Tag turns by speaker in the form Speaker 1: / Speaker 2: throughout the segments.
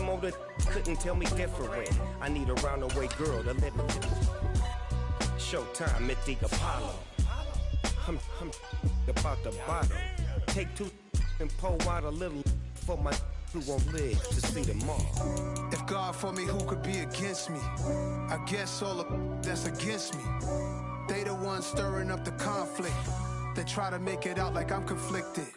Speaker 1: Some older couldn't tell me different. I need a roundaway girl to let me Showtime at the Apollo. I'm about the bottom. Take two and pour out a little for my who won't live to see tomorrow.
Speaker 2: If God for me, who could be against me? I guess all of that's against me. They the ones stirring up the conflict. They try to make it out like I'm conflicted.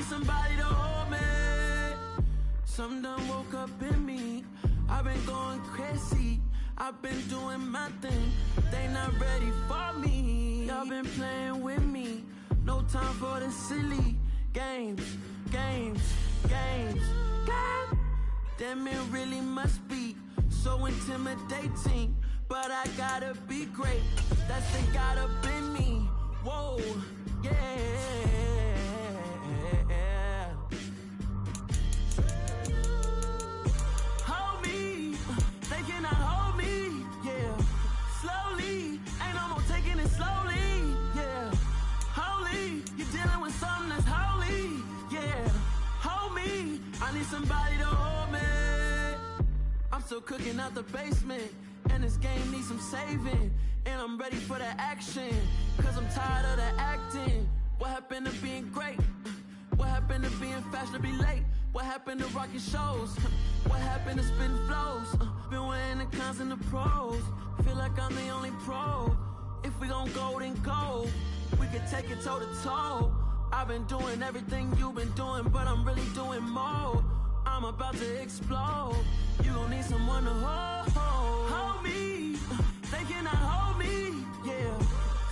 Speaker 3: Somebody to hold me. Some done woke up in me. I've been going crazy. I've been doing my thing. They not ready for me. Y'all been playing with me. No time for the silly games. God damn, it really must be so intimidating. But I gotta be great. That's the God up in me. Whoa, yeah. Somebody to hold me. I'm still cooking out the basement, and this game needs some saving. And I'm ready for the action, cause I'm tired of the acting. What happened to being great? What happened to being fashionably late? What happened to rocking shows? What happened to spitting flows? Been weighing the cons and the pros. Feel like I'm the only pro. If we gon' go, then go. We could take it toe to toe. I've been doing everything you've been doing, but I'm really doing more. I'm about to explode. You gon' need someone to hold me. They cannot hold me, yeah.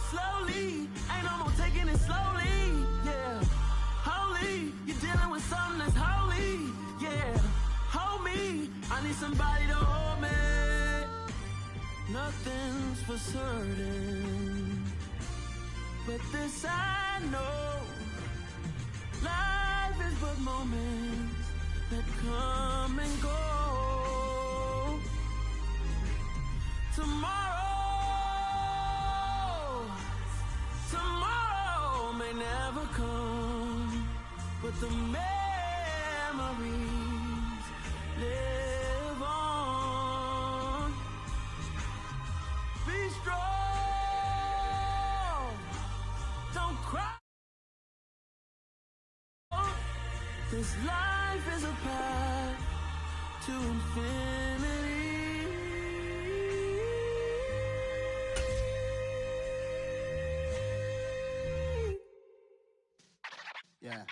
Speaker 3: Slowly, ain't no more taking it slowly, yeah. Holy, you're dealing with something that's holy, yeah. Hold me, I need somebody to hold me. Nothing's for certain, but this I know. Life is but moments that come and go. Tomorrow may never come, but the memories live on. Be strong, don't cry. This life is a path to infinity.
Speaker 2: Yeah.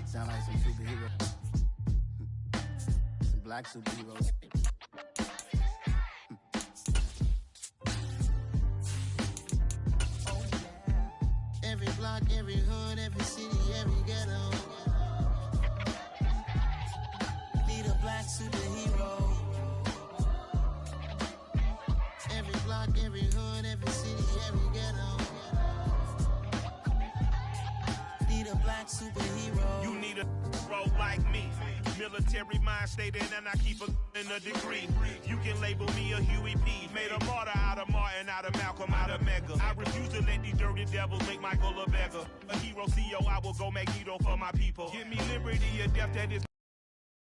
Speaker 2: Sound like some superheroes. Some black superheroes. Every block, every hood, every city, every ghetto. Need a black superhero. Every block, every hood, every city, every ghetto. Need a black superhero.
Speaker 4: You need a role like me. Military mind stated, and I keep a degree. You can label me a Huey P. Made a martyr out of Martin, out of Malcolm, out of Mega. I refuse to let these dirty devils make Michael a beggar. A hero CEO, I will go Magneto for my people. Give me liberty or death, that is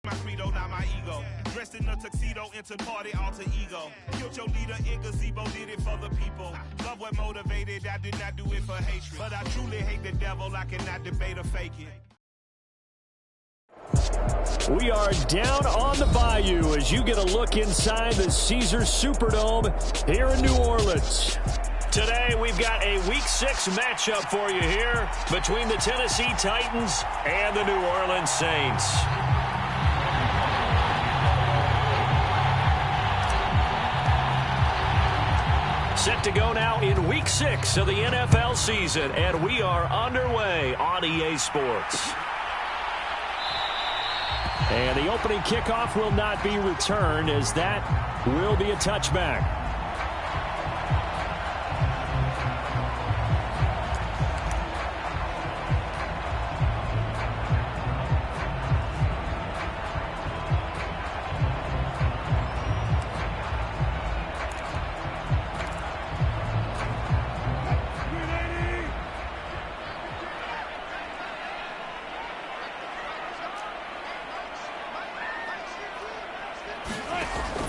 Speaker 4: my credo, not my ego. Dressed in a tuxedo, into party, alter ego. Killed your leader in gazebo, did it for the people. Love what motivated, I did not do it for hatred. But I truly hate the devil, I cannot debate or fake it.
Speaker 5: We are down on the bayou as you get a look inside the Caesars Superdome here in New Orleans. Today, we've got a Week 6 matchup for you here between the Tennessee Titans and the New Orleans Saints. Set to go now in Week 6 of the NFL season, and we are underway on EA Sports. And the opening kickoff will not be returned, as that will be a touchback.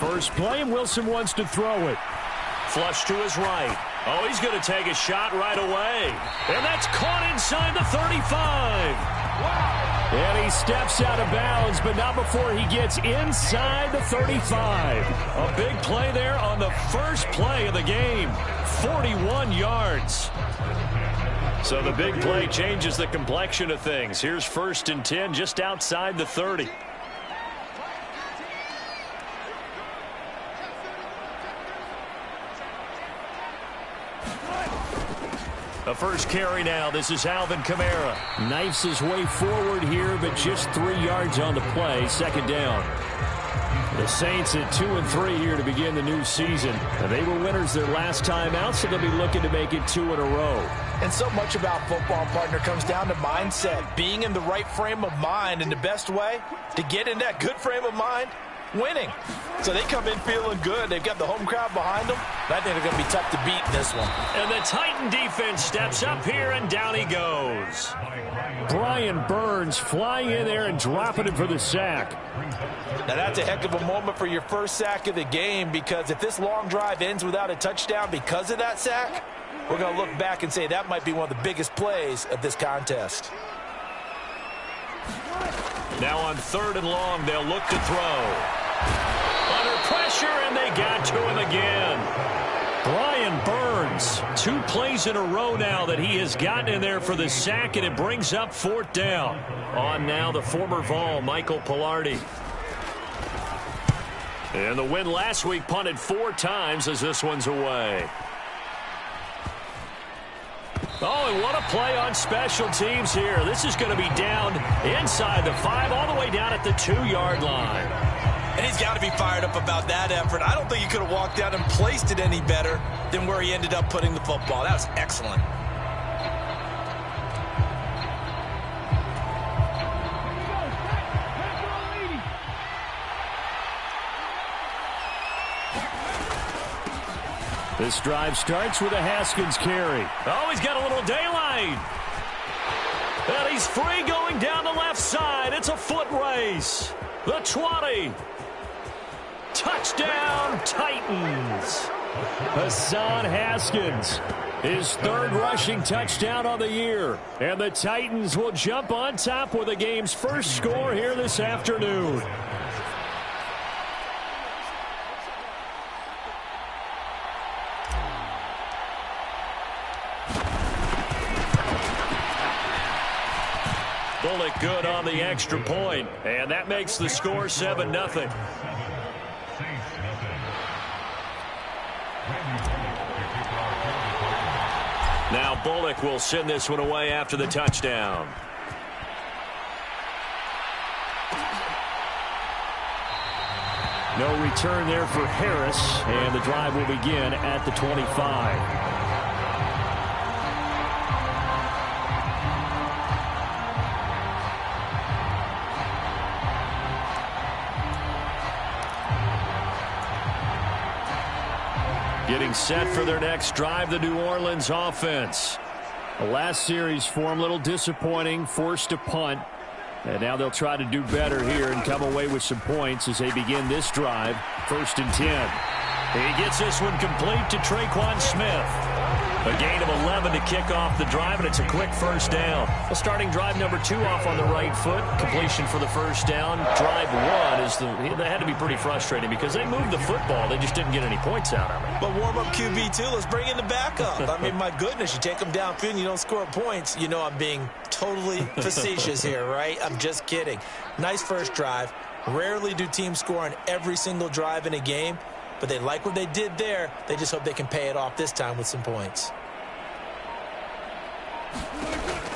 Speaker 5: First play, and Wilson wants to throw it. Flush to his right. Oh, he's going to take a shot right away. And that's caught inside the 35. Wow. And he steps out of bounds, but not before he gets inside the 35. A big play there on the first play of the game. 41 yards. So the big play changes the complexion of things. Here's 1st and 10 just outside the 30. The first carry now. This is Alvin Kamara. Knifes his way forward here, but just 3 yards on the play. 2nd down. The Saints at 2-3 here to begin the new season. And they were winners their last time out, so they'll be looking to make it 2 in a row.
Speaker 6: And so much about football, partner, comes down to mindset. Being in the right frame of mind, and the best way to get in that good frame of mind, winning. So they come in feeling good. They've got the home crowd behind them. I think they're going to be tough to beat in this one.
Speaker 5: And the Titan defense steps up here, and down he goes. Brian Burns flying in there and dropping him for the sack.
Speaker 6: Now that's a heck of a moment for your first sack of the game, because if this long drive ends without a touchdown because of that sack, we're going to look back and say that might be one of the biggest plays of this contest.
Speaker 5: Now on 3rd and long, they'll look to throw. Under pressure, and they got to him again. Brian Burns, 2 plays in a row now that he has gotten in there for the sack, and it brings up 4th down. On now, the former Vol, Michael Pilardi. And the win last week punted 4 times as this one's away. Oh, and what a play on special teams here. This is going to be down inside the 5, all the way down at the 2-yard line.
Speaker 6: And he's got to be fired up about that effort. I don't think he could have walked out and placed it any better than where he ended up putting the football. That was excellent.
Speaker 5: This drive starts with a Haskins carry. Oh, he's got a little daylight. And he's free going down the left side. It's a foot race. The 20. Touchdown, Titans. Hassan Haskins, his 3rd rushing touchdown on the year. And the Titans will jump on top with the game's first score here this afternoon. Bullock good on the extra point, and that makes the score 7-0. Now Bullock will send this one away after the touchdown. No return there for Harris, and the drive will begin at the 25. Getting set for their next drive, the New Orleans offense. The last series for them, a little disappointing, forced to punt. And now they'll try to do better here and come away with some points as they begin this drive. 1st and 10. He gets this one complete to Traquan Smith. A gain of 11 to kick off the drive, and it's a quick first down. Well, starting drive number 2 off on the right foot. Completion for the first down. Drive 1 that had to be pretty frustrating because they moved the football. They just didn't get any points out of it.
Speaker 6: But warm-up QB2, let's bring in the backup. I mean, my goodness, you take them downfield and you don't score points. You know I'm being totally facetious here, right? I'm just kidding. Nice first drive. Rarely do teams score on every single drive in a game, but they like what they did there. They just hope they can pay it off this time with some points.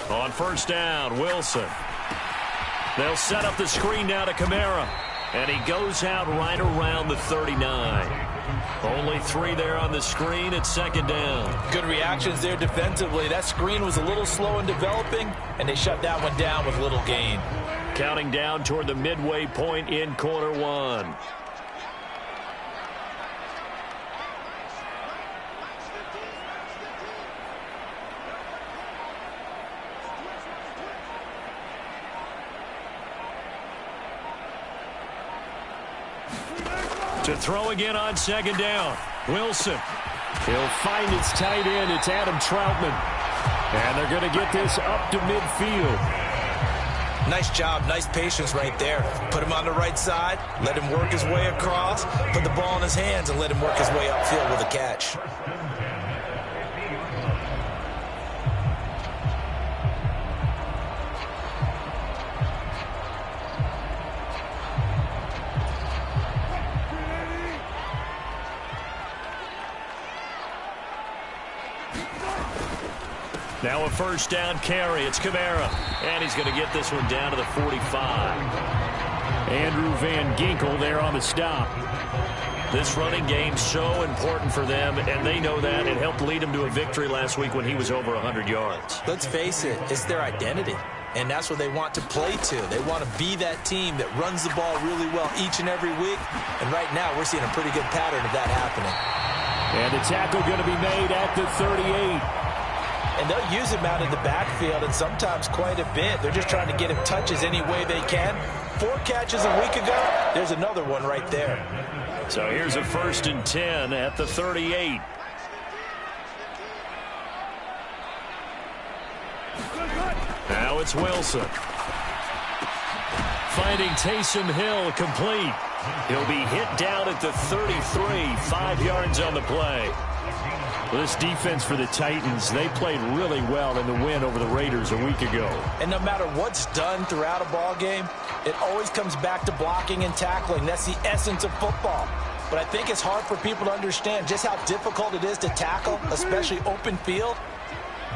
Speaker 5: On first down, Wilson. They'll set up the screen now to Kamara, and he goes out right around the 39. Only 3 there on the screen at second down.
Speaker 6: Good reactions there defensively. That screen was a little slow in developing, and they shut that one down with little gain.
Speaker 5: Counting down toward the midway point in quarter 1. To throw again on second down. Wilson. He'll find its tight end. It's Adam Troutman. And they're going to get this up to midfield.
Speaker 6: Nice job, nice patience right there. Put him on the right side, let him work his way across, put the ball in his hands, and let him work his way upfield with a catch.
Speaker 5: Now a first down carry. It's Kamara. And he's going to get this one down to the 45. Andrew Van Ginkel there on the stop. This running game so important for them, and they know that. It helped lead them to a victory last week when he was over 100 yards.
Speaker 6: Let's face it, it's their identity. And that's what they want to play to. They want to be that team that runs the ball really well each and every week. And right now we're seeing a pretty good pattern of that happening.
Speaker 5: And the tackle going to be made at the 38.
Speaker 6: And they'll use him out of the backfield, and sometimes quite a bit. They're just trying to get him touches any way they can. 4 catches a week ago. There's another one right there.
Speaker 5: So here's a 1st and 10 at the 38. Now it's Wilson. Finding Taysom Hill complete. He'll be hit down at the 33. 5 yards on the play. Well, this defense for the Titans, they played really well in the win over the Raiders a week ago.
Speaker 6: And no matter what's done throughout a ball game, it always comes back to blocking and tackling. That's the essence of football. But I think it's hard for people to understand just how difficult it is to tackle, especially open field.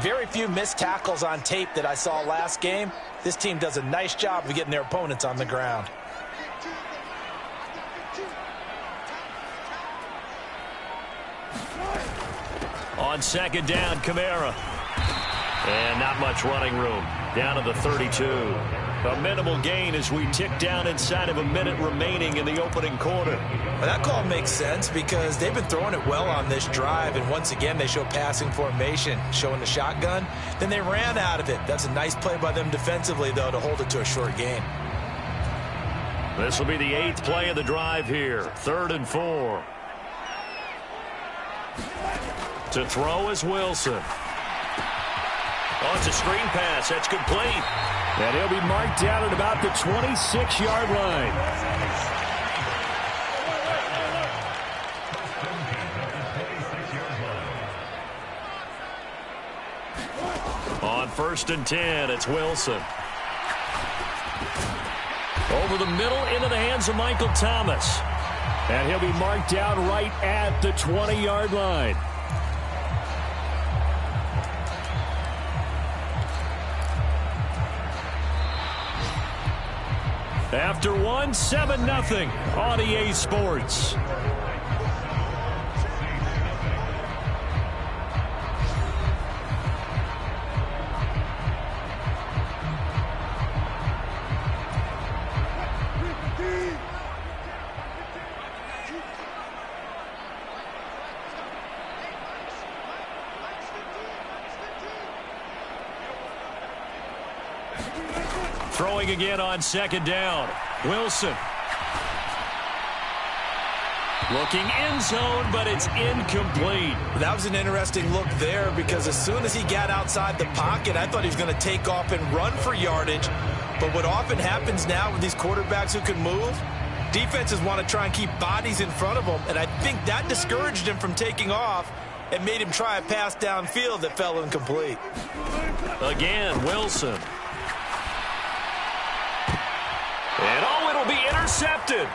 Speaker 6: Very few missed tackles on tape that I saw last game. This team does a nice job of getting their opponents on the ground.
Speaker 5: On second down, Kamara. And not much running room. Down to the 32. A minimal gain as we tick down inside of a minute remaining in the opening quarter.
Speaker 6: Well, that call makes sense because they've been throwing it well on this drive, and once again they show passing formation, showing the shotgun. Then they ran out of it. That's a nice play by them defensively, though, to hold it to a short gain.
Speaker 5: This will be the 8th play of the drive here. 3rd and 4. To throw is Wilson. Oh, it's a screen pass. That's complete. And he'll be marked down at about the 26-yard line. On 1st and 10, it's Wilson. Over the middle into the hands of Michael Thomas. And he'll be marked down right at the 20-yard line. After 1, 7-0 on EA Sports. Throwing again on second down. Wilson. Looking end zone, but it's incomplete.
Speaker 6: That was an interesting look there because as soon as he got outside the pocket, I thought he was going to take off and run for yardage. But what often happens now with these quarterbacks who can move, defenses want to try and keep bodies in front of them, and I think that discouraged him from taking off and made him try a pass downfield that fell incomplete.
Speaker 5: Again, Wilson. And it'll be intercepted.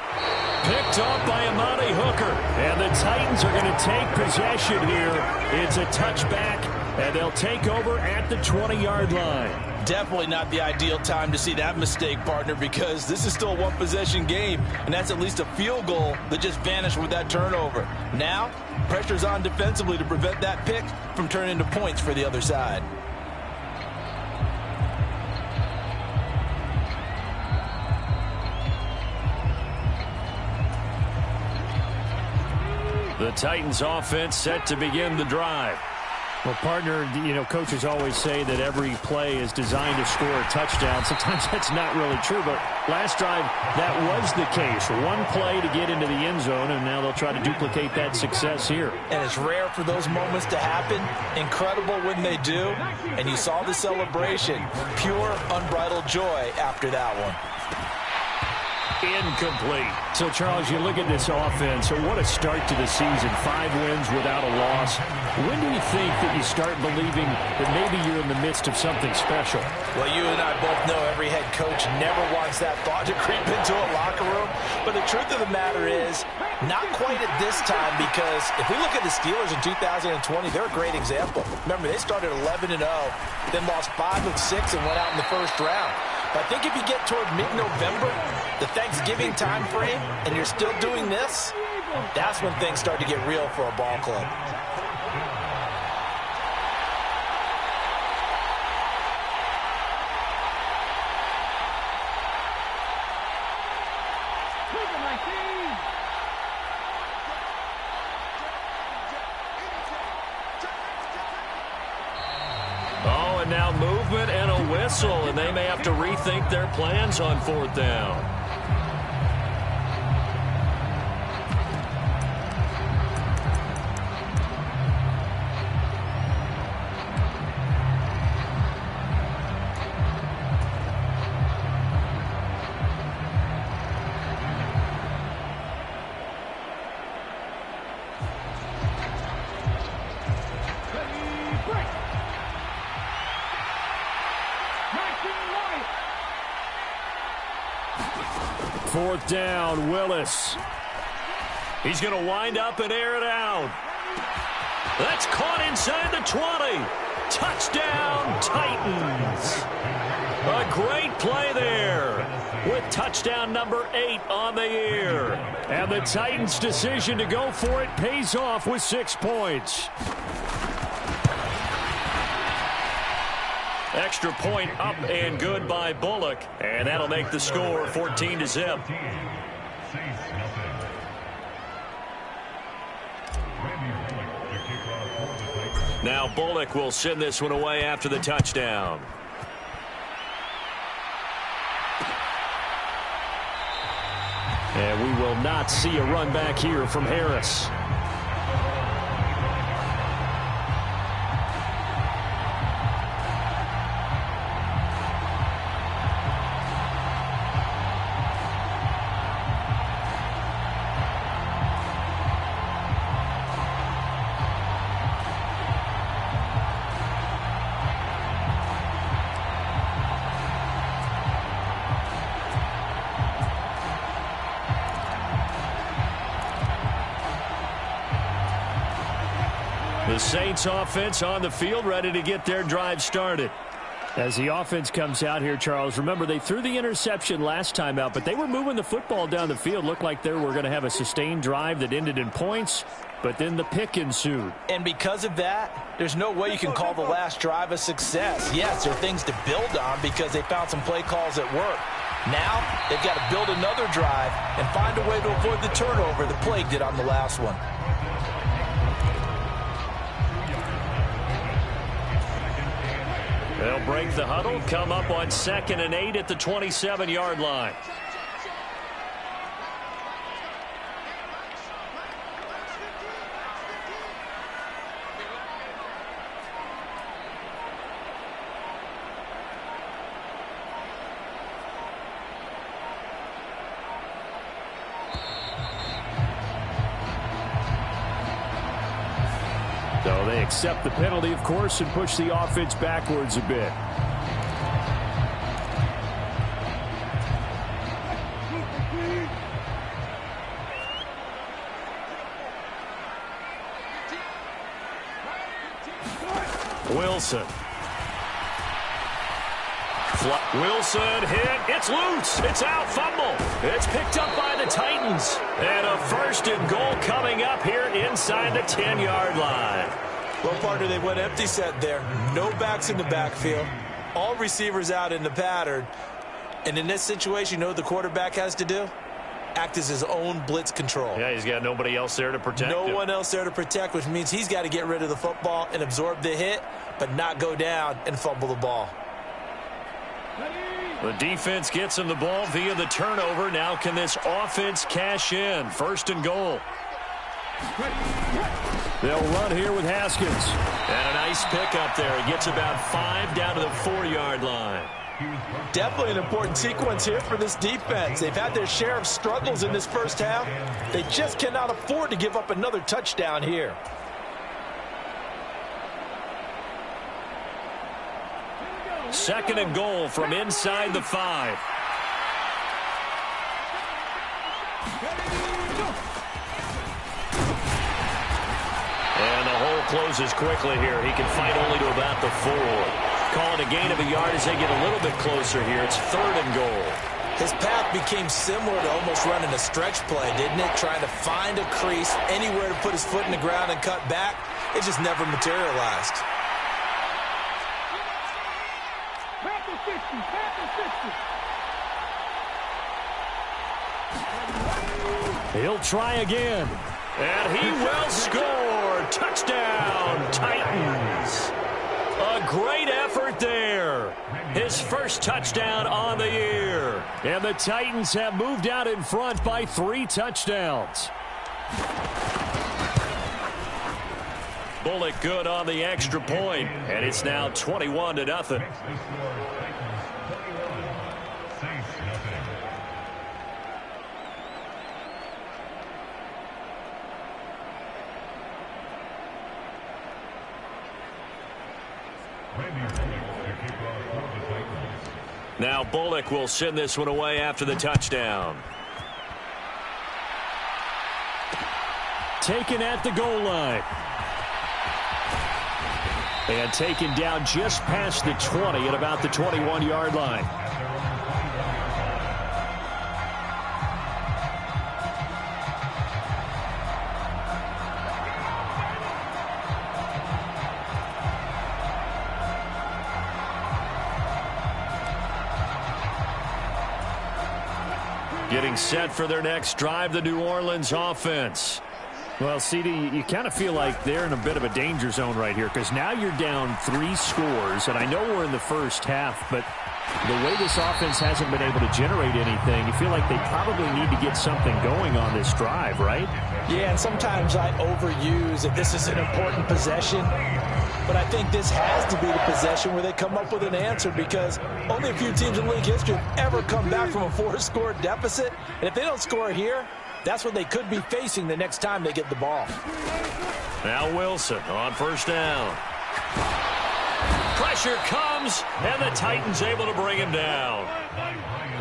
Speaker 5: Picked off by Amani Hooker. And the Titans are going to take possession here. It's a touchback, and they'll take over at the 20-yard line.
Speaker 6: Definitely not the ideal time to see that mistake, partner, because this is still a one-possession game, and that's at least a field goal that just vanished with that turnover. Now, pressure's on defensively to prevent that pick from turning into points for the other side.
Speaker 5: The Titans offense set to begin the drive.
Speaker 7: Well, partner, coaches always say that every play is designed to score a touchdown. Sometimes that's not really true, but last drive, that was the case. One play to get into the end zone, and now they'll try to duplicate that success here.
Speaker 6: And it's rare for those moments to happen. Incredible when they do. And you saw the celebration. Pure, unbridled joy after that one.
Speaker 5: Incomplete.
Speaker 7: So, Charles, you look at this offense, what a start to the season. 5 wins without a loss. When do you think that you start believing that maybe you're in the midst of something special?
Speaker 6: Well, you and I both know every head coach never wants that thought to creep into a locker room. But the truth of the matter is, not quite at this time, because if we look at the Steelers in 2020, they're a great example. Remember, they started 11-0, then lost 5 of 6 and went out in the first round. But I think if you get toward mid-November, the Thanksgiving time frame, and you're still doing this, that's when things start to get real for a ball club.
Speaker 5: Now movement and a whistle, and they may have to rethink their plans on 4th down. Fourth down, Willis. He's going to wind up and air it out. That's caught inside the 20. Touchdown, Titans. A great play there with touchdown number 8 on the year. And the Titans' decision to go for it pays off with 6 points. Extra point up and good by Bullock. And that'll make the score 14-0. Now Bullock will send this one away after the touchdown. And we will not see a run back here from Harris. The Saints offense on the field, ready to get their drive started.
Speaker 7: As the offense comes out here, Charles, remember they threw the interception last time out, but they were moving the football down the field. Looked like they were going to have a sustained drive that ended in points, but then the pick ensued.
Speaker 6: And because of that, there's no way you can call the last drive a success. Yes, there are things to build on because they found some play calls that work. Now, they've got to build another drive and find a way to avoid the turnover that plagued it on the last one.
Speaker 5: They'll break the huddle, come up on 2nd and 8 at the 27-yard line.
Speaker 7: accept the penalty, of course, and push the offense backwards a bit. Wilson. Wilson hit. It's loose. It's out. Fumble. It's picked up by the Titans. And a 1st and goal coming up here inside the 10-yard line.
Speaker 6: Well, partner, they went empty set there. No backs in the backfield. All receivers out in the pattern. And in this situation, you know what the quarterback has to do? Act as his own blitz control.
Speaker 7: Yeah, he's got nobody else there to protect him.
Speaker 6: No one else there to protect, which means he's got to get rid of the football and absorb the hit, but not go down and fumble the ball.
Speaker 7: The defense gets him the ball via the turnover. Now can this offense cash in? 1st and goal. They'll run here with Haskins. And a nice pickup there. He gets about 5 down to the 4-yard line.
Speaker 6: Definitely an important sequence here for this defense. They've had their share of struggles in this first half. They just cannot afford to give up another touchdown here.
Speaker 7: Second and goal from inside the 5. And the hole closes quickly here. He can fight only to about the 4. Calling a gain of a yard as they get a little bit closer here. It's 3rd and goal.
Speaker 6: His path became similar to almost running a stretch play, didn't it? Trying to find a crease, anywhere to put his foot in the ground and cut back. It just never materialized.
Speaker 7: He'll try again. And he will score. Touchdown, Titans. A great effort there. His 1st touchdown on the year. And the Titans have moved out in front by 3 touchdowns. Bullock good on the extra point, and it's now 21-0. Now Bullock will send this one away after the touchdown. Taken at the goal line. And taken down just past the 20 at about the 21-yard line. Getting set for their next drive, the New Orleans offense. Well, CD, you kind of feel like they're in a bit of a danger zone right here because now you're down 3 scores, and I know we're in the first half, but the way this offense hasn't been able to generate anything, you feel like they probably need to get something going on this drive, right?
Speaker 6: Yeah, and sometimes I overuse that this is an important possession, but I think this has to be the possession where they come up with an answer because only a few teams in league history have ever come back from a 4-score deficit, and if they don't score here, that's what they could be facing the next time they get the ball.
Speaker 7: Now Wilson on 1st down. Pressure comes, and the Titans able to bring him down.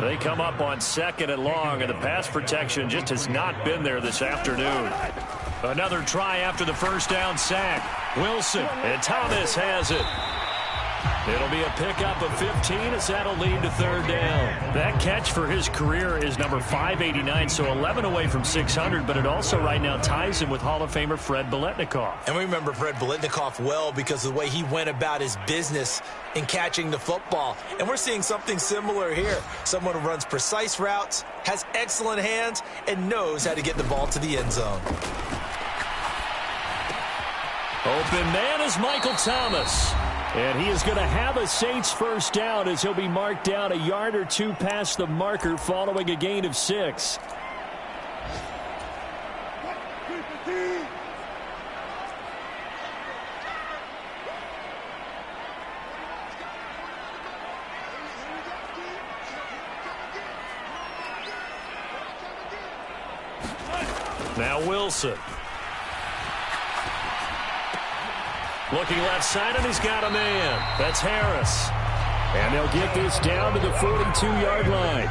Speaker 7: They come up on 2nd and long, and the pass protection just has not been there this afternoon. Another try after the 1st down sack. Wilson, and Thomas has it. It'll be a pickup of 15 as that'll lead to 3rd down. That catch for his career is number 589, so 11 away from 600, but it also right now ties him with Hall of Famer Fred Biletnikoff.
Speaker 6: And we remember Fred Biletnikoff well because of the way he went about his business in catching the football. And we're seeing something similar here. Someone who runs precise routes, has excellent hands, and knows how to get the ball to the end zone.
Speaker 7: Open man is Michael Thomas. And he is going to have a Saints 1st down as he'll be marked down a yard or 2 past the marker following a gain of 6. Now Wilson.
Speaker 5: Looking left side, and he's got a man. That's Harris. And they'll get this down to the 42-yard line.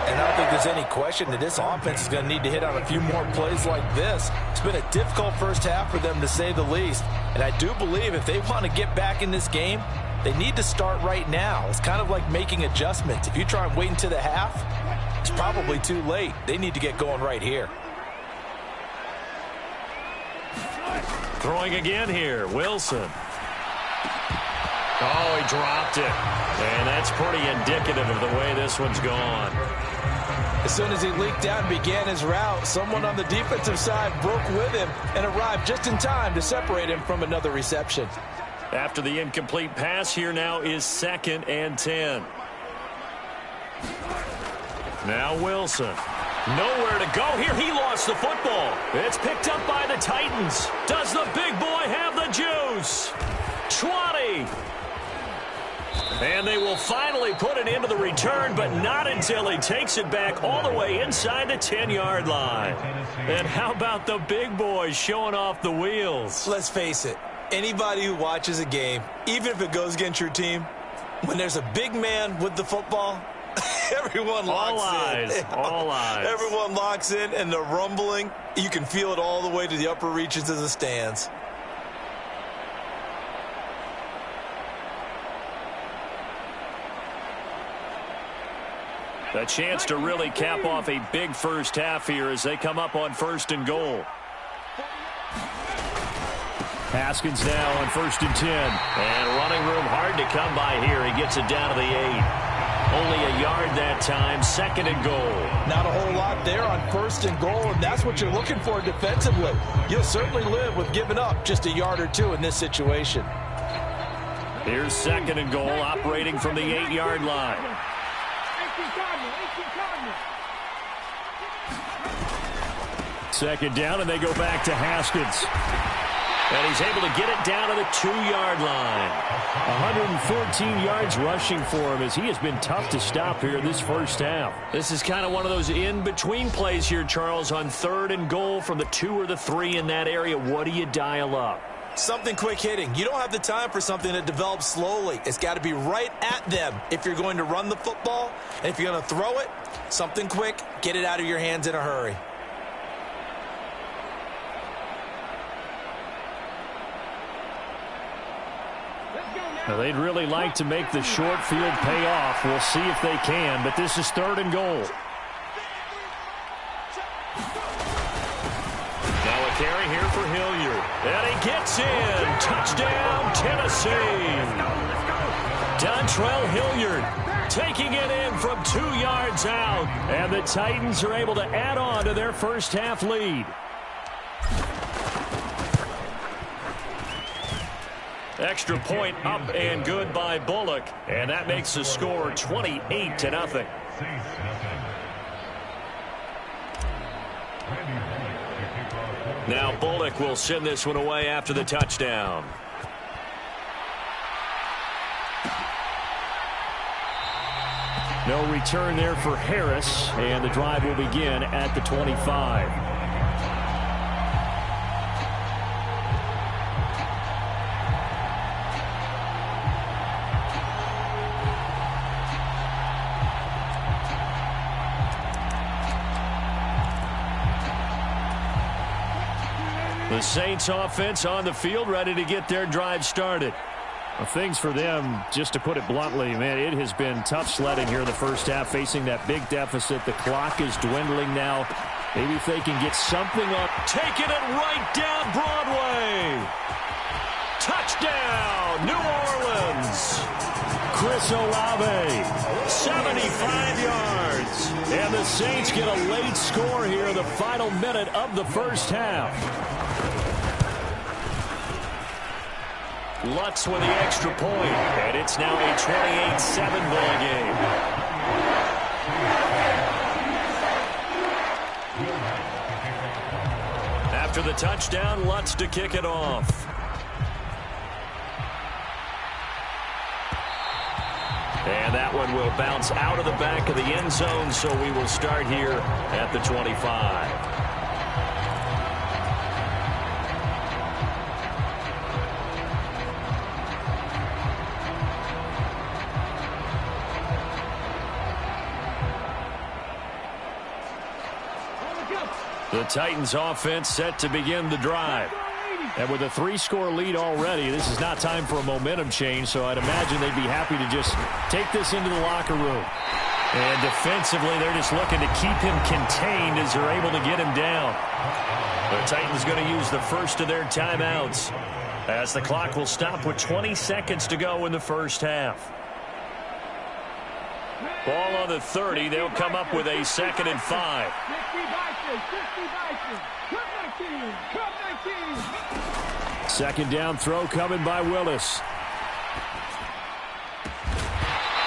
Speaker 6: And I don't think there's any question that this offense is going to need to hit on a few more plays like this. It's been a difficult first half for them, to say the least. And I do believe if they want to get back in this game, they need to start right now. It's kind of like making adjustments. If you try and wait until the half, it's probably too late. They need to get going right here.
Speaker 5: Throwing again here, Wilson. Oh, he dropped it. And that's pretty indicative of the way this one's gone.
Speaker 6: As soon as he leaked out and began his route, someone on the defensive side broke with him and arrived just in time to separate him from another reception.
Speaker 5: After the incomplete pass, here now is 2nd and 10. Now Wilson. Nowhere to go here. He lost the football. It's picked up by the Titans. Does the big boy have the juice? 20. And they will finally put it into the return, but not until he takes it back all the way inside the 10-yard line. And how about the big boys showing off the wheels?
Speaker 6: Let's face it, anybody who watches a game, even if it goes against your team, when there's a big man with the football, everyone locks in.
Speaker 5: All eyes.
Speaker 6: Everyone locks in, and the rumbling, you can feel it all the way to the upper reaches of the stands.
Speaker 5: A chance to really cap off a big first half here as they come up on 1st and goal. Haskins now on 1st and 10. And running room hard to come by here. He gets it down to the 8. Only a yard that time. 2nd and goal.
Speaker 6: Not a whole lot there on 1st and goal, and that's what you're looking for defensively. You'll certainly live with giving up just a yard or two in this situation.
Speaker 5: Here's 2nd and goal, operating from the 8-yard line. Second down, and they go back to Haskins. And he's able to get it down to the 2-yard line. 114 yards rushing for him as he has been tough to stop here this first half. This is kind of one of those in-between plays here, Charles, on 3rd and goal from the 2 or the 3 in that area. What do you dial up?
Speaker 6: Something quick hitting. You don't have the time for something that develops slowly. It's got to be right at them if you're going to run the football. And if you're going to throw it, something quick, get it out of your hands in a hurry.
Speaker 7: Now, they'd really like to make the short field pay off. We'll see if they can, but this is 3rd and goal.
Speaker 5: Now a carry here for Hilliard. And he gets in. Touchdown, Tennessee. Dontrell Hilliard taking it in from 2 yards out. And the Titans are able to add on to their first half lead. Extra point up and good by Bullock. And that makes the score 28-0. Now Bullock will send this one away after the touchdown. No return there for Harris, and the drive will begin at the 25. The Saints offense on the field, ready to get their drive started.
Speaker 7: Well, things for them, just to put it bluntly, man, it has been tough sledding here in the first half, facing that big deficit. The clock is dwindling now. Maybe if they can get something up.
Speaker 5: Taking it right down Broadway. Touchdown, New Orleans. Chris Olave, 75 yards. And the Saints get a late score here in the final minute of the first half. Lutz with the extra point, and it's now a 28-7 ball game. After the touchdown, Lutz to kick it off. And that one will bounce out of the back of the end zone, so we will start here at the 25. The Titans offense set to begin the drive.
Speaker 7: And with a 3-score lead already, this is not time for a momentum change, so I'd imagine they'd be happy to just take this into the locker room.
Speaker 5: And defensively, they're just looking to keep him contained as they're able to get him down. The Titans going to use the first of their timeouts as the clock will stop with 20 seconds to go in the first half. Ball on the 30. They'll come up with a 2nd and 5.
Speaker 7: Second down throw coming by Willis.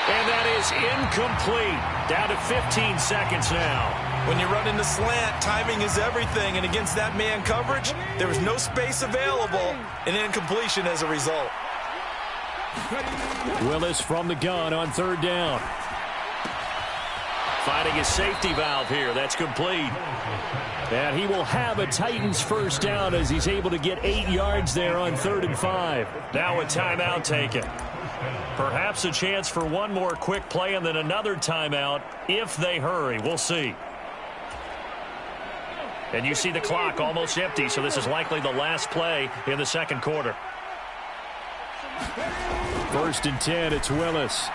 Speaker 5: And that is incomplete. Down to 15 seconds now.
Speaker 6: When you run in the slant, timing is everything. And against that man coverage, there was no space available. An incompletion as a result.
Speaker 7: Willis from the gun on 3rd down.
Speaker 5: Finding a safety valve here. That's complete.
Speaker 7: And he will have a Titans first down as he's able to get 8 yards there on 3rd and 5.
Speaker 5: Now a timeout taken. Perhaps a chance for one more quick play and then another timeout if they hurry. We'll see. And you see the clock almost empty, so this is likely the last play in the second quarter.
Speaker 7: 1st and 10, it's Willis.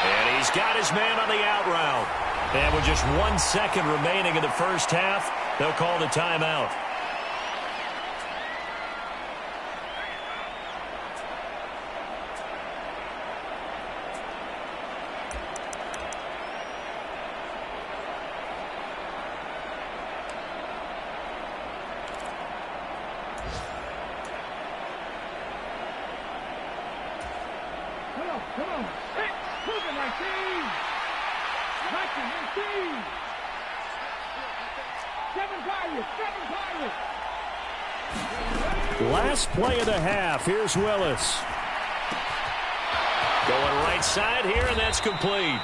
Speaker 5: And he's got his man on the out route. And with just 1 second remaining in the first half, they'll call the timeout.
Speaker 7: Last play of the half. Here's Willis.
Speaker 5: Going right side here, and that's complete.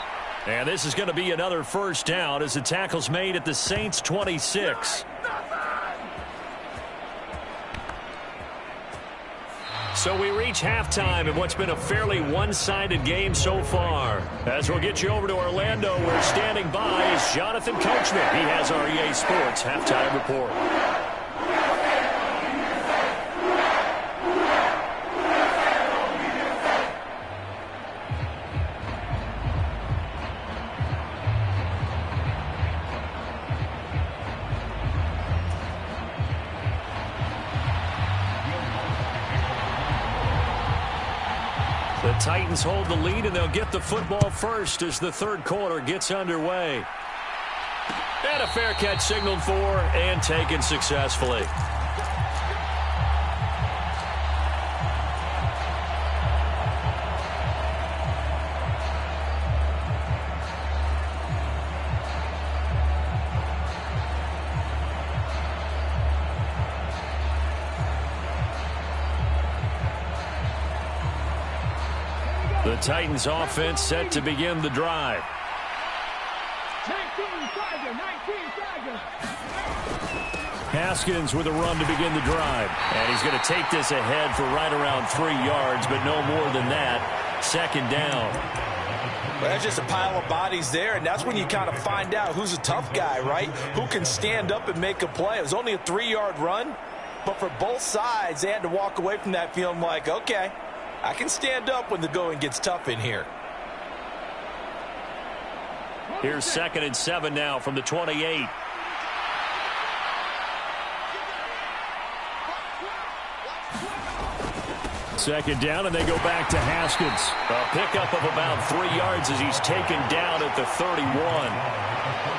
Speaker 5: And this is going to be another first down as the tackle's made at the Saints' 26. So we reach halftime in what's been a fairly one-sided game so far. As we'll get you over to Orlando, where standing by is Jonathan Coachman. He has our EA Sports halftime report. The Titans hold the lead, and they'll get the football first as the third quarter gets underway. And a fair catch signaled for and taken successfully. The Titans offense set to begin the drive.
Speaker 8: 19 Tiger, 19 Tiger.
Speaker 7: Haskins with a run to begin the drive.
Speaker 5: And he's going to take this ahead for right around 3 yards, but no more than that. 2nd down.
Speaker 6: Well, that's just a pile of bodies there, and that's when you kind of find out who's a tough guy, right? Who can stand up and make a play. It was only a 3-yard run, but for both sides, they had to walk away from that feeling like, okay, I can stand up when the going gets tough in here.
Speaker 5: Here's 2nd and 7 now from the 28.
Speaker 7: Second down, and they go back to Haskins.
Speaker 5: A pickup of about 3 yards as he's taken down at the 31.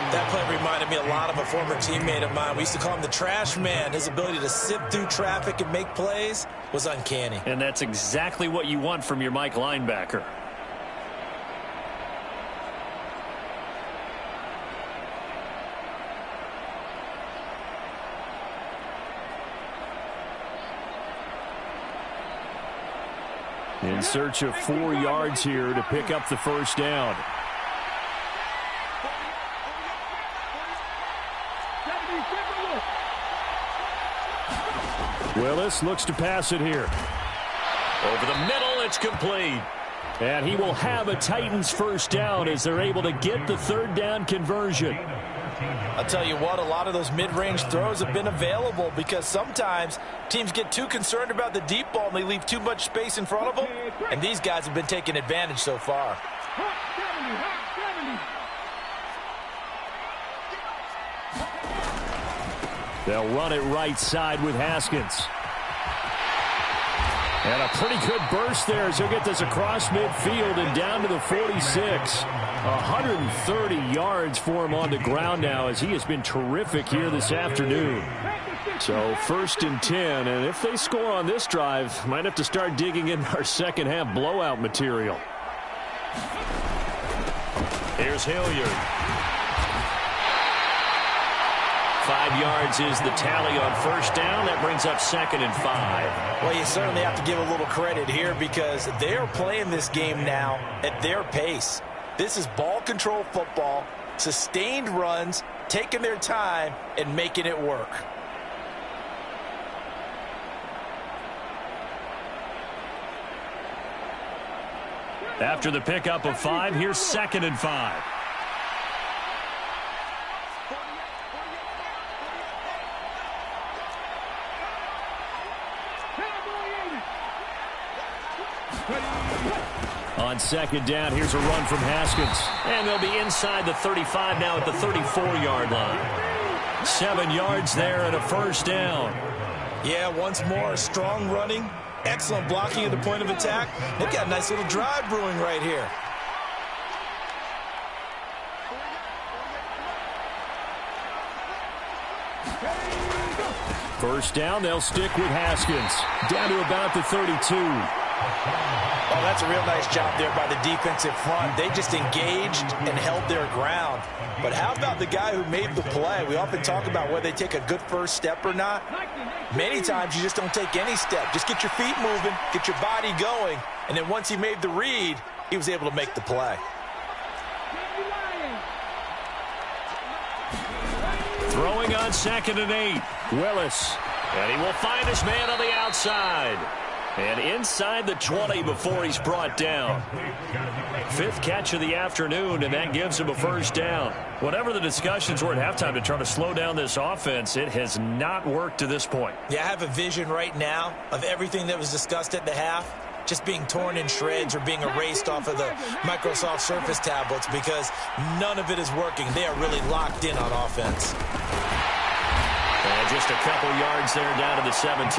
Speaker 6: That play reminded me a lot of a former teammate of mine. We used to call him the trash man. His ability to sift through traffic and make plays was uncanny.
Speaker 5: And that's exactly what you want from your Mike linebacker.
Speaker 7: In search of 4 yards here to pick up the first down. Willis looks to pass it here.
Speaker 5: Over the middle, it's complete.
Speaker 7: And he will have a Titans first down as they're able to get the 3rd down conversion.
Speaker 6: I'll tell you what, a lot of those mid-range throws have been available because sometimes teams get too concerned about the deep ball and they leave too much space in front of them, and these guys have been taking advantage so far.
Speaker 7: They'll run it right side with Haskins. And a pretty good burst there as he'll get this across midfield and down to the 46. 130 yards for him on the ground now as he has been terrific here this afternoon. So 1st and 10, and if they score on this drive, might have to start digging in our second half blowout material.
Speaker 5: Here's Hilliard. 5 yards is the tally on first down. That brings up 2nd and 5.
Speaker 6: Well, you certainly have to give a little credit here because they're playing this game now at their pace. This is ball control football, sustained runs, taking their time, and making it work.
Speaker 5: After the pickup of 5, here's 2nd and 5.
Speaker 7: On 2nd down, here's a run from Haskins.
Speaker 5: And they'll be inside the 35 now at the 34-yard line. 7 yards there and a first down.
Speaker 6: Yeah, once more, strong running, excellent blocking at the point of attack. They've got a nice little drive brewing right here.
Speaker 7: First down, they'll stick with Haskins. Down to about the 32.
Speaker 6: Oh, that's a real nice job there by the defensive front. They just engaged and held their ground. But how about the guy who made the play? We often talk about whether they take a good first step or not. Many times you just don't take any step. Just get your feet moving, get your body going, and then once he made the read, he was able to make the play.
Speaker 5: Throwing on 2nd and 8. Willis. And he will find his man on the outside. And inside the 20 before he's brought down. 5th catch of the afternoon, and that gives him a first down. Whatever the discussions were at halftime to try to slow down this offense, it has not worked to this point.
Speaker 6: Yeah, I have a vision right now of everything that was discussed at the half just being torn in shreds or being erased off of the Microsoft Surface tablets because none of it is working. They are really locked in on offense.
Speaker 5: And just a couple yards there down to the 17.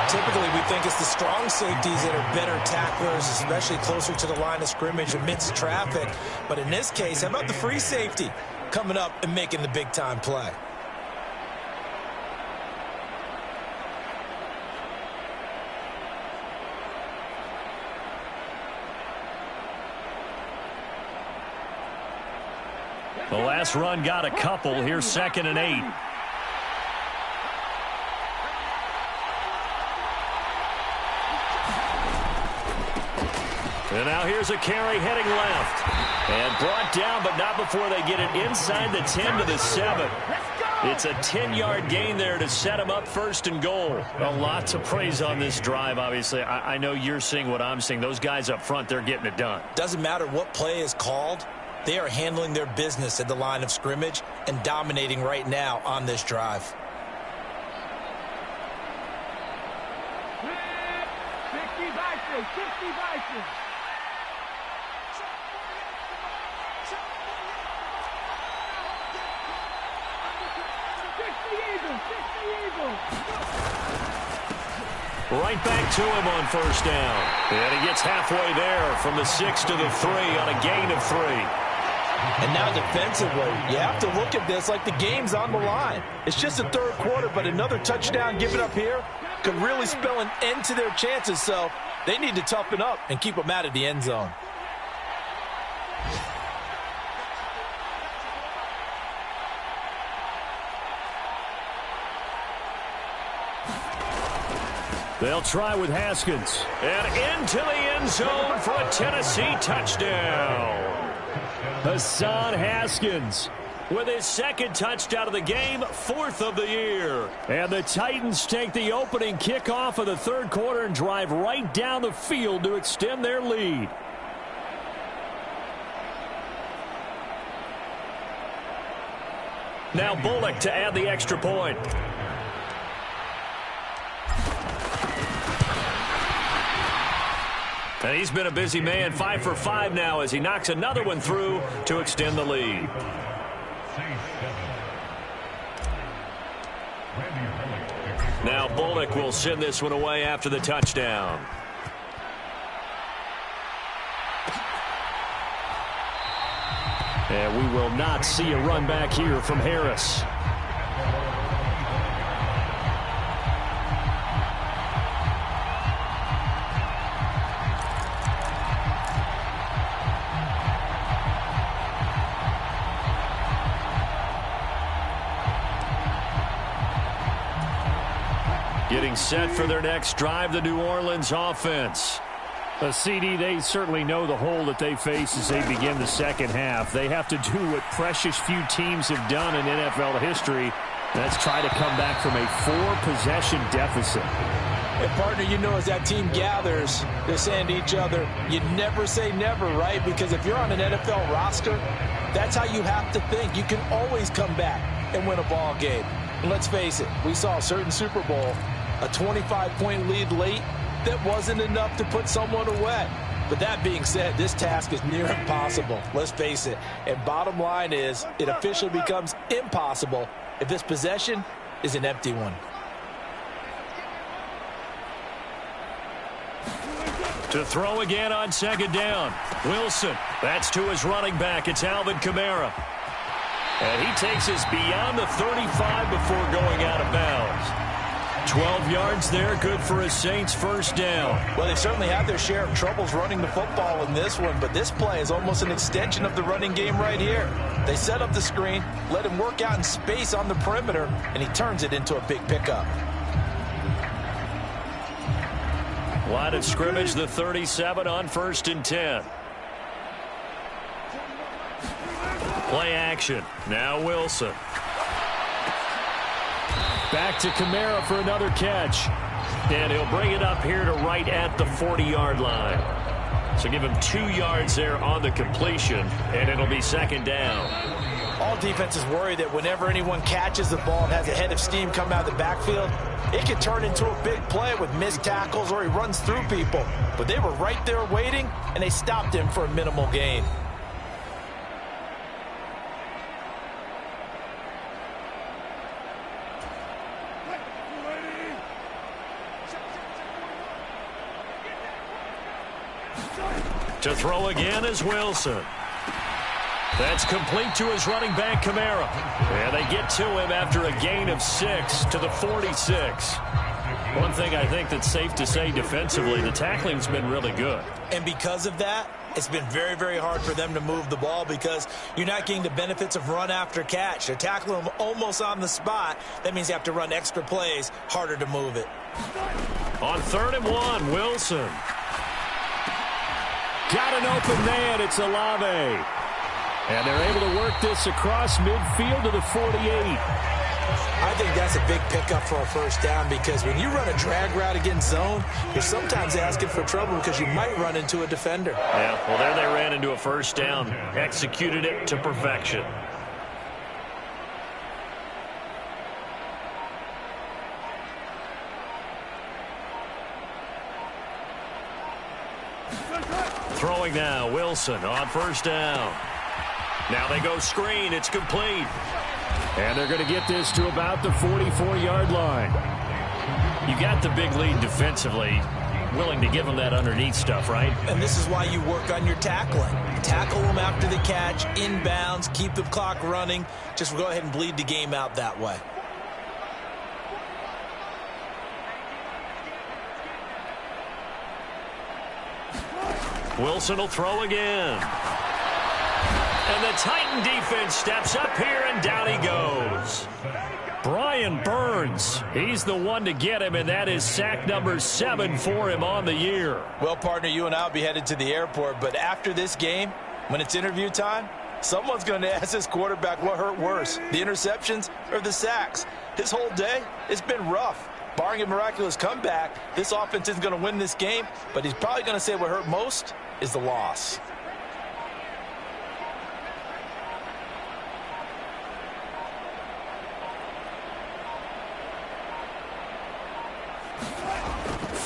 Speaker 6: Typically, we think it's the strong safeties that are better tacklers, especially closer to the line of scrimmage amidst traffic. But in this case, how about the free safety coming up and making the big-time play?
Speaker 5: The last run got a couple. Here's 2nd and 8. And now here's a carry heading left. And brought down, but not before they get it inside the 10 to the 7. It's a 10-yard gain there to set him up 1st and goal.
Speaker 7: A lot to praise on this drive, obviously. I know you're seeing what I'm seeing. Those guys up front, they're getting it done.
Speaker 6: Doesn't matter what play is called. They are handling their business at the line of scrimmage and dominating right now on this drive.
Speaker 8: 60 Bison.
Speaker 5: Right back to him on first down. And he gets halfway there from the 6 to the 3 on a gain of 3.
Speaker 6: And now defensively, you have to look at this like the game's on the line. It's just the 3rd quarter, but another touchdown given up here could really spell an end to their chances. So they need to toughen up and keep them out of the end zone.
Speaker 7: They'll try with Haskins.
Speaker 5: And into the end zone for a Tennessee touchdown.
Speaker 7: Hassan Haskins
Speaker 5: with his 2nd touchdown of the game, 4th of the year.
Speaker 7: And the Titans take the opening kickoff of the 3rd quarter and drive right down the field to extend their lead.
Speaker 5: Now Bullock to add the extra point. And he's been a busy man, 5 for 5 now as he knocks another one through to extend the lead. Now Bullock will send this one away after the touchdown. And we will not see a run back here from Harris. Getting set for their next drive, the New Orleans offense.
Speaker 7: CD, they certainly know the hole that they face as they begin the second half. They have to do what precious few teams have done in NFL history. That's try to come back from a 4-possession deficit.
Speaker 6: And, partner, you know, as that team gathers, they're saying to each other, you never say never, right? Because if you're on an NFL roster, that's how you have to think. You can always come back and win a ball game. And let's face it, we saw a certain Super Bowl, a 25-point lead late, that wasn't enough to put someone away. But that being said, this task is near impossible. Let's face it. And bottom line is, it officially becomes impossible if this possession is an empty one.
Speaker 5: To throw again on second down. Wilson. That's to his running back. It's Alvin Kamara. And he takes us beyond the 35 before going out of bounds. 12 yards there, good for a Saints first down.
Speaker 6: Well, they certainly had their share of troubles running the football in this one, but this play is almost an extension of the running game right here. They set up the screen, let him work out in space on the perimeter, and he turns it into a big pickup.
Speaker 5: Line of scrimmage, the 37 on 1st and 10. Play action. Now Wilson. Back to Kamara for another catch. And he'll bring it up here to right at the 40-yard line. So give him 2 yards there on the completion, and it'll be second down.
Speaker 6: All defenses worry that whenever anyone catches the ball and has a head of steam come out of the backfield, it could turn into a big play with missed tackles or he runs through people. But they were right there waiting, and they stopped him for a minimal gain.
Speaker 5: To throw again is Wilson. That's complete to his running back, Kamara. And they get to him after a gain of 6 to the 46. One thing I think that's safe to say defensively, the tackling's been really good.
Speaker 6: And because of that, it's been very, very hard for them to move the ball because you're not getting the benefits of run after catch. They're tackling them almost on the spot. That means you have to run extra plays, harder to move it.
Speaker 5: On 3rd and 1, Wilson. Got an open man. It's Olave. And they're able to work this across midfield to the 48.
Speaker 6: I think that's a big pickup for a first down because when you run a drag route against zone, you're sometimes asking for trouble because you might run into a defender.
Speaker 5: Yeah, well, there they ran into a first down. Executed it to perfection. Throwing now, Wilson on 1st down. Now they go screen. It's complete.
Speaker 7: And they're going to get this to about the 44-yard line.
Speaker 5: You got the big lead defensively. Willing to give them that underneath stuff, right?
Speaker 6: And this is why you work on your tackling. Tackle them after the catch, inbounds, keep the clock running. Just go ahead and bleed the game out that way.
Speaker 5: Wilson will throw again. And the Titan defense steps up here, and down he goes. Brian Burns, he's the one to get him, and that is sack number 7 for him on the year.
Speaker 6: Well, partner, you and I will be headed to the airport, but after this game, when it's interview time, someone's going to ask this quarterback what hurt worse, the interceptions or the sacks. His whole day, it's been rough. Barring a miraculous comeback, this offense isn't going to win this game, but he's probably going to say what hurt most is the loss.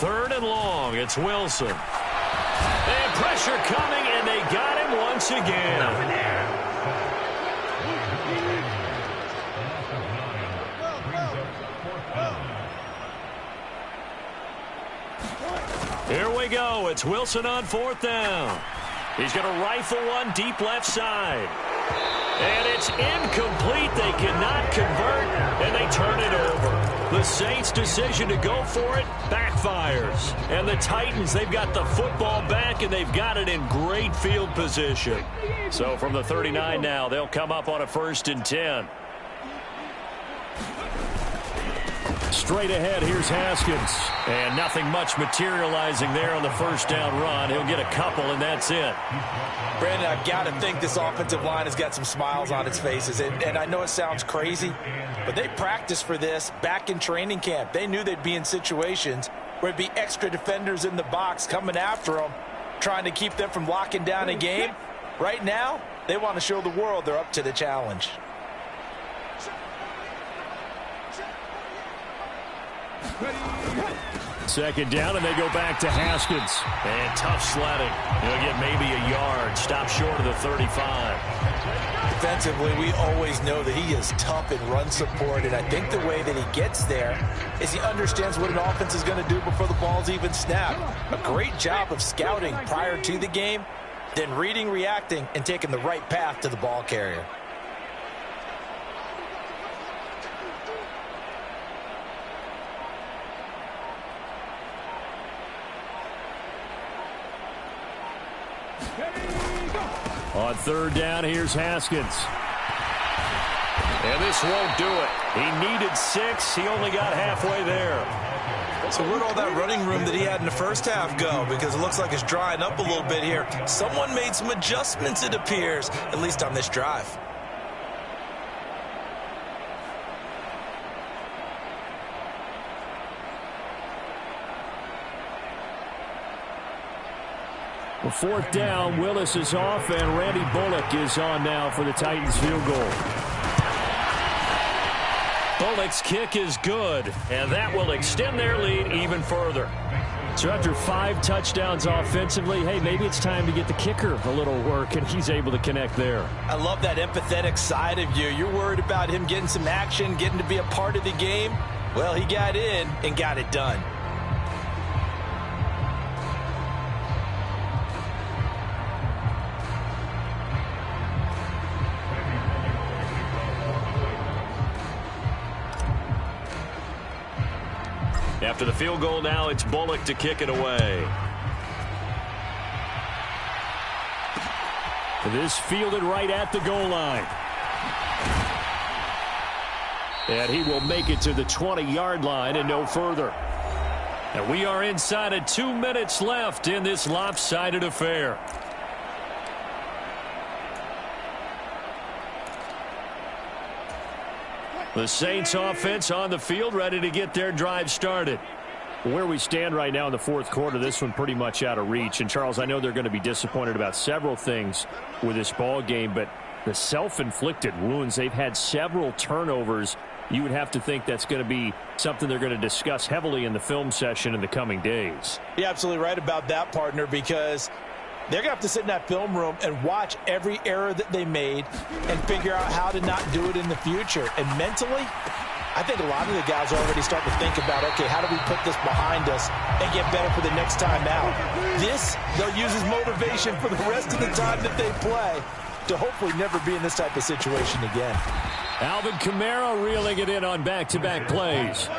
Speaker 5: 3rd and long. It's Wilson. And pressure coming, and they got him once again. Here we go. It's Wilson on 4th down. He's going to rifle one deep left side. And it's incomplete. They cannot convert, and they turn it over. The Saints' decision to go for it backfires. And the Titans, they've got the football back, and they've got it in great field position. So from the 39 now, they'll come up on a 1st and 10. Straight ahead, here's Haskins. And nothing much materializing there on the 1st down run. He'll get a couple, and that's it.
Speaker 6: Brandon, I've got to think this offensive line has got some smiles on its faces. And I know it sounds crazy, but they practiced for this back in training camp. They knew they'd be in situations where there'd be extra defenders in the box coming after them, trying to keep them from locking down a game. Right now, they want to show the world they're up to the challenge.
Speaker 5: Second down, and they go back to Haskins. And tough sledding. He'll get maybe a yard. Stop short of the 35.
Speaker 6: Defensively, we always know that he is tough in run support, and I think the way that he gets there is he understands what an offense is going to do before the ball's even snapped. A great job of scouting prior to the game, then reading, reacting, and taking the right path to the ball carrier.
Speaker 5: On 3rd down, here's Haskins. And this won't do it. He needed 6. He only got halfway there.
Speaker 6: So where'd all that running room that he had in the first half go? Because it looks like it's drying up a little bit here. Someone made some adjustments, it appears, at least on this drive.
Speaker 5: Well, 4th down, Willis is off, and Randy Bullock is on now for the Titans field goal. Bullock's kick is good, and that will extend their lead even further. So after 5 touchdowns offensively, hey, maybe it's time to get the kicker a little work, and he's able to connect there.
Speaker 6: I love that empathetic side of you. You're worried about him getting some action, getting to be a part of the game. Well, he got in and got it done.
Speaker 5: After the field goal now, it's Bullock to kick it away. This fielded right at the goal line. And he will make it to the 20-yard line and no further. And we are inside of 2 minutes left in this lopsided affair. The Saints offense on the field, ready to get their drive started. Where we stand right now in the 4th quarter, this one pretty much out of reach. And, Charles, I know they're going to be disappointed about several things with this ball game, but the self-inflicted wounds, they've had several turnovers. You would have to think that's going to be something they're going to discuss heavily in the film session in the coming days.
Speaker 6: You're absolutely right about that, partner, because they're going to have to sit in that film room and watch every error that they made and figure out how to not do it in the future. And mentally, I think a lot of the guys are already starting to think about, okay, how do we put this behind us and get better for the next time out? This, they'll use as motivation for the rest of the time that they play to hopefully never be in this type of situation again.
Speaker 5: Alvin Kamara reeling it in on back-to-back plays.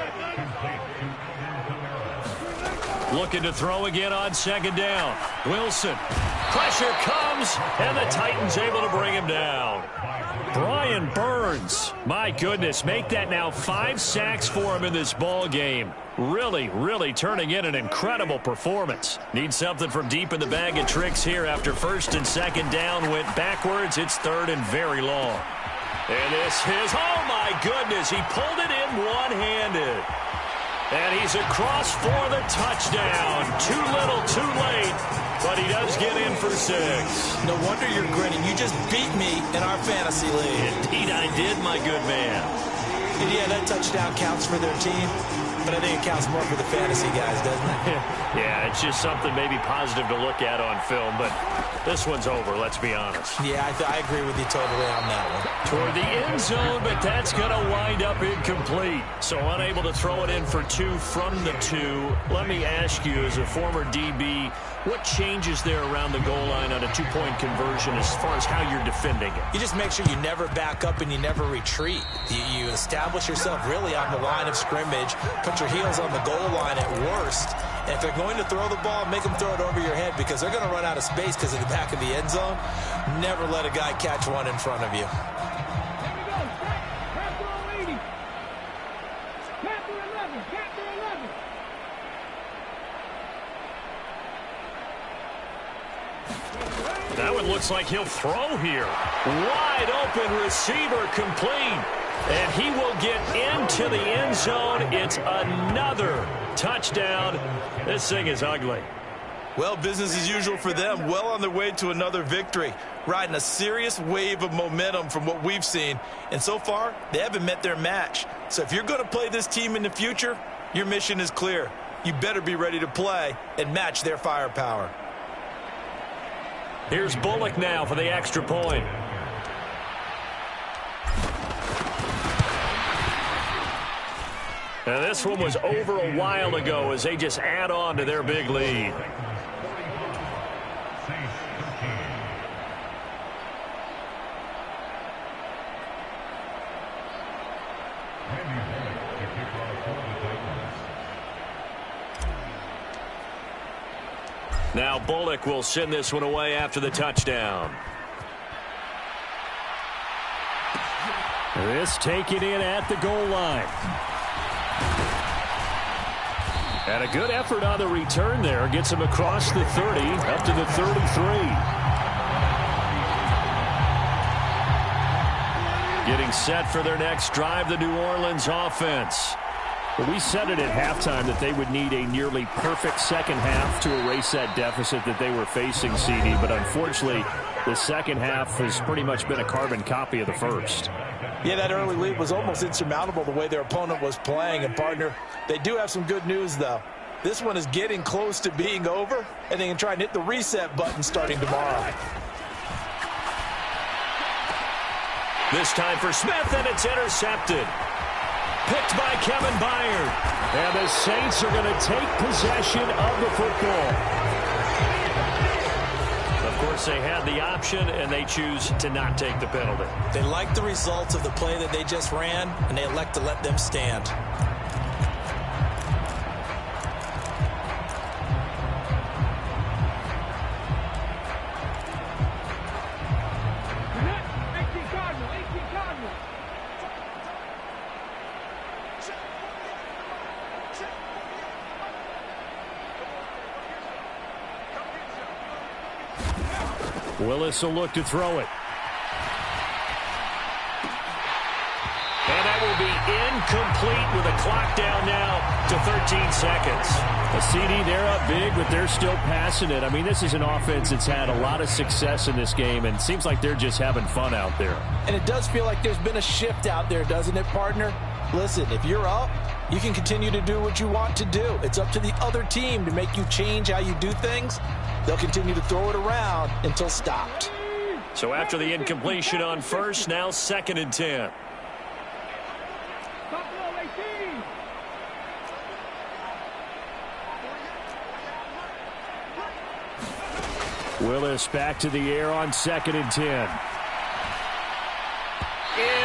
Speaker 5: Looking to throw again on 2nd down. Wilson. Pressure comes, and the Titans able to bring him down. Brian Burns, my goodness, make that now 5 sacks for him in this ball game. Really turning in an incredible performance. Needs something from deep in the bag of tricks here after 1st and 2nd down went backwards. It's 3rd and very long. And this is, oh my goodness, he pulled it in one-handed. And he's across for the touchdown. Too little, too late, but he does get in for 6.
Speaker 6: No wonder you're grinning. You just beat me in our fantasy league.
Speaker 5: Indeed I did, my good man.
Speaker 6: And yeah, that touchdown counts for their team. but I think it counts more for the fantasy guys, doesn't it?
Speaker 5: Yeah, it's just something maybe positive to look at on film, but this one's over, let's be honest.
Speaker 6: Yeah, I agree with you totally on that one.
Speaker 5: Toward the end zone, but that's going to wind up incomplete. So unable to throw it in for 2 from the 2. Let me ask you, as a former DB, what changes there around the goal line on a 2-point conversion as far as how you're defending it?
Speaker 6: You just make sure you never back up and you never retreat. You establish yourself really on the line of scrimmage, put your heels on the goal line at worst, and if they're going to throw the ball, make them throw it over your head because they're going to run out of space because of the back of the end zone. Never let a guy catch one in front of you.
Speaker 5: That one looks like he'll throw here. Wide open receiver complete. And he will get into the end zone. It's another touchdown. This thing is ugly.
Speaker 6: Well, business as usual for them. Well on their way to another victory. Riding a serious wave of momentum from what we've seen. And so far, they haven't met their match. So if you're going to play this team in the future, your mission is clear. You better be ready to play and match their firepower.
Speaker 5: Here's Bullock now for the extra point. Now this one was over a while ago as they just add on to their big lead. Now Bullock will send this one away after the touchdown.
Speaker 7: This taken in at the goal line. And a good effort on the return there. Gets him across the 30, up to the 33. Getting set for their next drive, the New Orleans offense. But we said it at halftime that they would need a nearly perfect second half to erase that deficit that they were facing, CD. But unfortunately, the second half has pretty much been a carbon copy of the first.
Speaker 6: Yeah, that early lead was almost insurmountable the way their opponent was playing. And, partner, they do have some good news, though. This one is getting close to being over, and they can try and hit the reset button starting tomorrow.
Speaker 5: This time for Smith, and it's intercepted. Picked by Kevin Byard.
Speaker 7: And the Saints are going to take possession of the football.
Speaker 5: Of course, they had the option, and they choose to not take the penalty.
Speaker 6: They like the results of the play that they just ran, and they elect to let them stand.
Speaker 7: Willis will look to throw it.
Speaker 5: And that will be incomplete with a clock down now to 13 seconds.
Speaker 7: A CD, they're up big, but they're still passing it. I mean, this is an offense that's had a lot of success in this game, and it seems like they're just having fun out there.
Speaker 6: And it does feel like there's been a shift out there, doesn't it, partner? Listen, if you're up, you can continue to do what you want to do. It's up to the other team to make you change how you do things. They'll continue to throw it around until stopped.
Speaker 5: So after the incompletion on first, now 2nd and 10.
Speaker 7: Willis back to the air on 2nd and 10.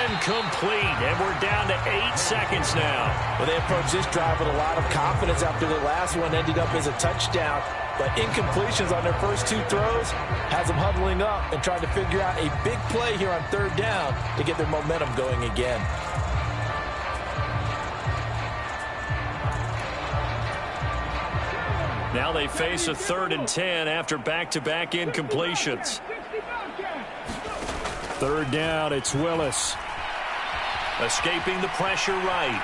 Speaker 5: Incomplete, and we're down to 8 seconds now.
Speaker 6: Well, they approach this drive with a lot of confidence after the last one ended up as a touchdown. But incompletions on their first 2 throws has them huddling up and trying to figure out a big play here on 3rd down to get their momentum going again.
Speaker 5: Now they face a 3rd and 10 after back-to-back incompletions.
Speaker 7: 3rd down, it's Willis.
Speaker 5: Escaping the pressure right.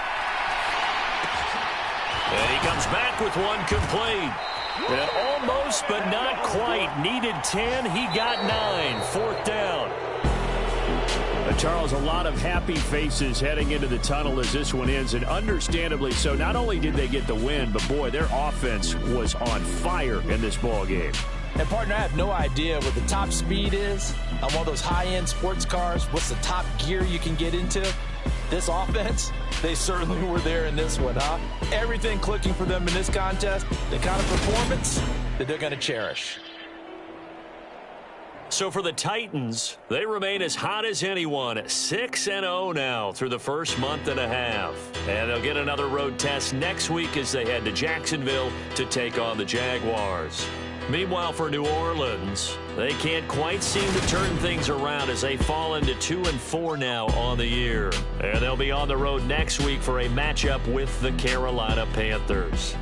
Speaker 5: And he comes back with one complete. And almost, but not quite. Needed 10. He got 9. 4th down.
Speaker 7: Charles, a lot of happy faces heading into the tunnel as this one ends, and understandably so. Not only did they get the win, but, boy, their offense was on fire in this ball game.
Speaker 6: And, partner, I have no idea what the top speed is on one of those high-end sports cars. What's the top gear you can get into? This offense, they certainly were there in this one, huh? Everything clicking for them in this contest, the kind of performance that they're going to cherish.
Speaker 5: So for the Titans, they remain as hot as anyone, 6-0 now through the first month and a half. And they'll get another road test next week as they head to Jacksonville to take on the Jaguars. Meanwhile, for New Orleans, they can't quite seem to turn things around as they fall into 2-4 now on the year. And they'll be on the road next week for a matchup with the Carolina Panthers.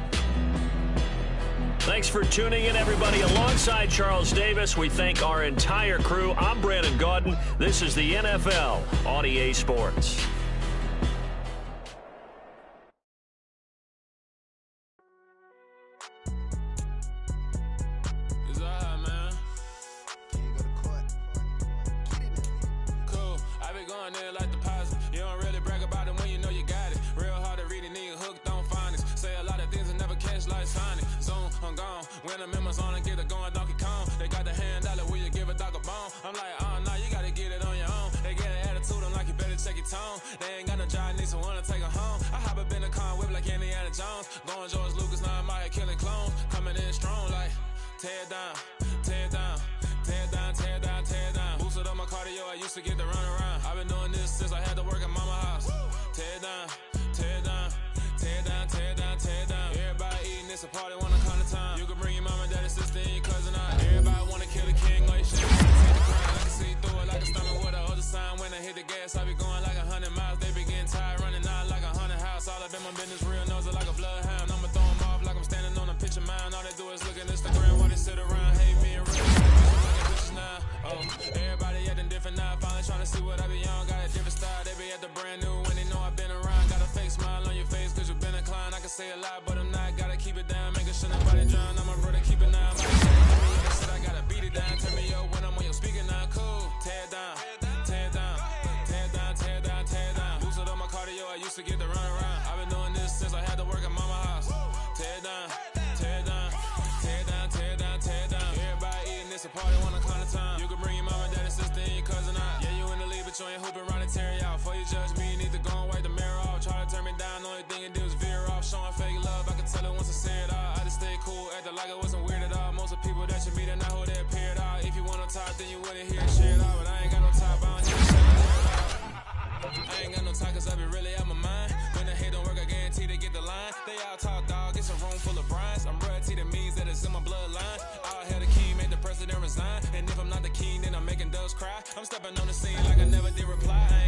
Speaker 5: Thanks for tuning in, everybody. Alongside Charles Davis, we thank our entire crew. I'm Brandon Gaudin. This is the NFL on EA Sports.
Speaker 9: When the members on and get it going Donkey Kong, they got the hand dollar, will you give a dog a bone? I'm like, nah, you gotta get it on your own. They get an attitude, I'm like, you better check your tone. They ain't got no job, need someone to take her home. I hop up in the car, whip like Indiana Jones. Going George Lucas, now I'm out here killing clones. Coming in strong like, tear down, tear down, tear down, tear down, tear down. Boosted up my cardio, I used to get to run around. I've been doing this since I had to work at mama house. Tear down, tear down, tear down, tear down, tear down. Everybody eating, it's a party, wanna come to time. You can bring your mama, daddy, sister, and your cousin out. Everybody wanna kill the king, like shit. Take the crown, I can see through it like a stomach with a other sign. When I hit the gas, I be going like 100 miles. They be getting tired, running out like 100 house. All up in my business, real nose it like a bloodhound. I'ma throw 'em off like I'm standing on a picture mound. All they do is look at Instagram while they sit around, hate me and real. Now. Oh, everybody acting different now. Finally trying to see what I be on. Got a different style. They be at the brand new when they know I've been around. Got a fake smile on your face cause you've been inclined. I can say a lot, but I'm not. Gotta keep it down. Making sure nobody drown. I'm a brother, keep it now. I gotta beat it down. Turn me up when I'm on your speaker now. Cool. Tear down. Tear down. Tear down. Tear down. Tear down. Boosted up my cardio. I used to get to run around. I've been doing this since I had to work at mama house. Tear down. Tear down. Tear down. Tear down. Tear down. Everybody eating this a party. Wanna come to time. You can bring your mama, daddy, sister, and your cousin out. Yeah, you in the league, but you ain't hooping around and tear you out. Before you judge me, you need to go and wipe the mirror off. Try to turn me down, only thing you do is veer off. Showing fake love, I can tell it once I say it all. I just stay cool, acting like I wasn't weird at all. Most of the people that you meet are not who they appeared all. If you want to talk, then you wouldn't hear it shared all. But I ain't got no top, I don't hear shit I ain't got no time cause I be really out my mind. When the hate don't work, I guarantee they get the line. They all talk dog, it's a room full of brines. I'm royalty, that means that it's in my bloodline. All hail the king, make the president resign. And if I'm not the king, then I'm making doves cry. I'm stepping on the scene like I never did reply. I